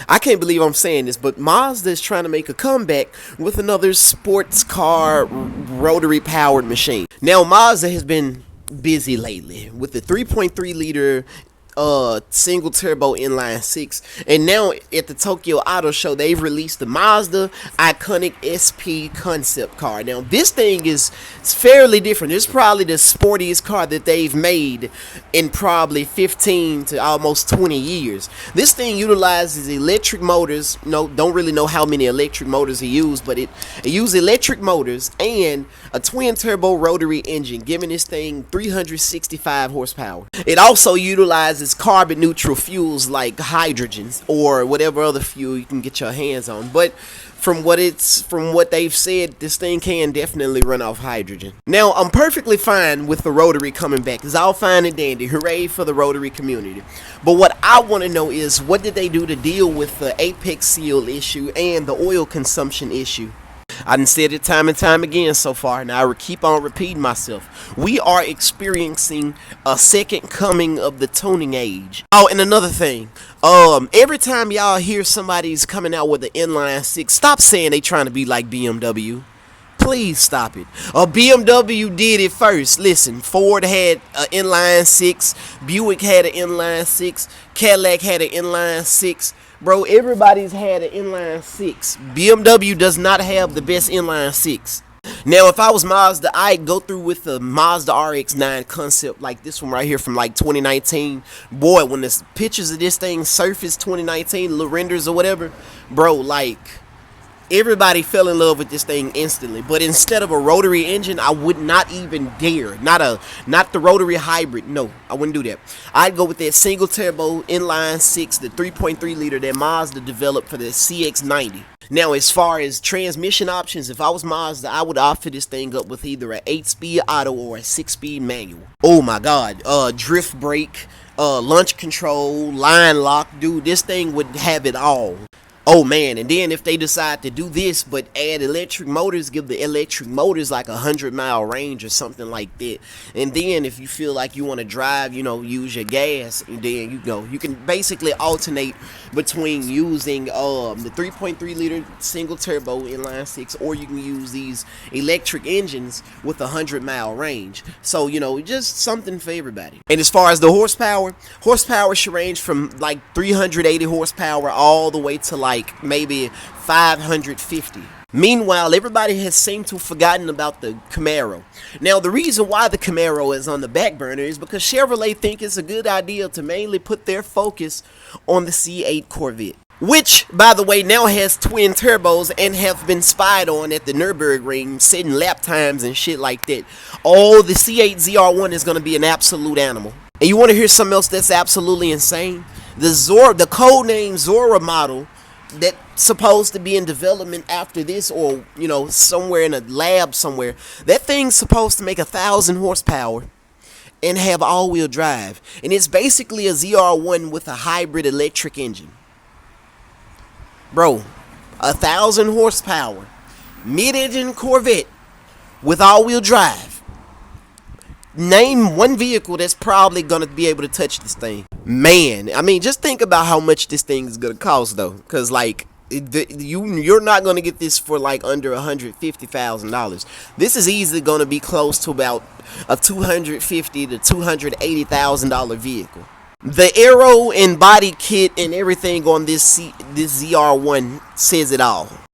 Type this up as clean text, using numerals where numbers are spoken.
I can't believe I'm saying this, but Mazda is trying to make a comeback with another sports car rotary powered machine. Now, Mazda has been busy lately with the 3.3 liter single turbo inline six, and now at the Tokyo Auto Show they've released the Mazda iconic SP concept car. Now this thing is fairly different. It's probably the sportiest car that they've made in probably 15 to almost 20 years. This thing utilizes electric motors. No, don't really know how many electric motors it used, but it uses electric motors and a twin turbo rotary engine, giving this thing 365 horsepower. It also utilizes carbon neutral fuels like hydrogens or whatever other fuel you can get your hands on. But from what they've said, this thing can definitely run off hydrogen. Now, I'm perfectly fine with the rotary coming back. It's all fine and dandy. Hooray for the rotary community. But what I want to know is, what did they do to deal with the apex seal issue and the oil consumption issue? I done said it time and time again so far, and I keep on repeating myself. We are experiencing a second coming of the tuning age. Oh, and another thing. Every time y'all hear somebody's coming out with an inline six, stop saying they trying to be like BMW. Please stop it. BMW did it first. Listen, Ford had an inline six, Buick had an inline six, Cadillac had an inline six. Bro, everybody's had an inline six. BMW does not have the best inline six. Now, if I was Mazda, I'd go through with the Mazda RX-9 concept like this one right here from like 2019. Boy, when the pictures of this thing surfaced 2019, little renders or whatever, bro, like, everybody fell in love with this thing instantly. But instead of a rotary engine, I would not even dare. Not the rotary hybrid. No, I wouldn't do that. I'd go with that single turbo inline six, the 3.3 liter that Mazda developed for the CX-90. Now, as far as transmission options, if I was Mazda, I would opt for this thing up with either an 8-speed auto or a 6-speed manual. Oh my God, drift brake, launch control, line lock, dude, this thing would have it all. Oh man, and then if they decide to do this but add electric motors, give the electric motors like 100-mile range or something like that. And then if you feel like you want to drive, use your gas, and then you can basically alternate between using the 3.3 liter single turbo inline six, or you can use these electric engines with a 100-mile range. So just something for everybody. And as far as the horsepower should range from like 380 horsepower all the way to like maybe 550. Meanwhile, everybody has seemed to have forgotten about the Camaro. Now, the reason why the Camaro is on the back burner is because Chevrolet think it's a good idea to mainly put their focus on the C8 Corvette, which, by the way, now has twin turbos and have been spied on at the Nürburgring, setting lap times and shit like that. Oh, the C8 ZR1 is going to be an absolute animal. And you want to hear something else that's absolutely insane? The codename Zora model that's supposed to be in development after this, or somewhere in a lab somewhere, that thing's supposed to make 1,000 horsepower and have all-wheel drive, and it's basically a ZR1 with a hybrid electric engine. Bro, 1,000 horsepower mid-engine Corvette with all-wheel drive. Name one vehicle that's probably gonna be able to touch this thing. Man, I mean, just think about how much this thing is gonna cost though, because like you're not gonna get this for like under $150,000. This is easily gonna be close to about a $250,000 to $280,000 vehicle. The aero and body kit and everything on this ZR1 says it all.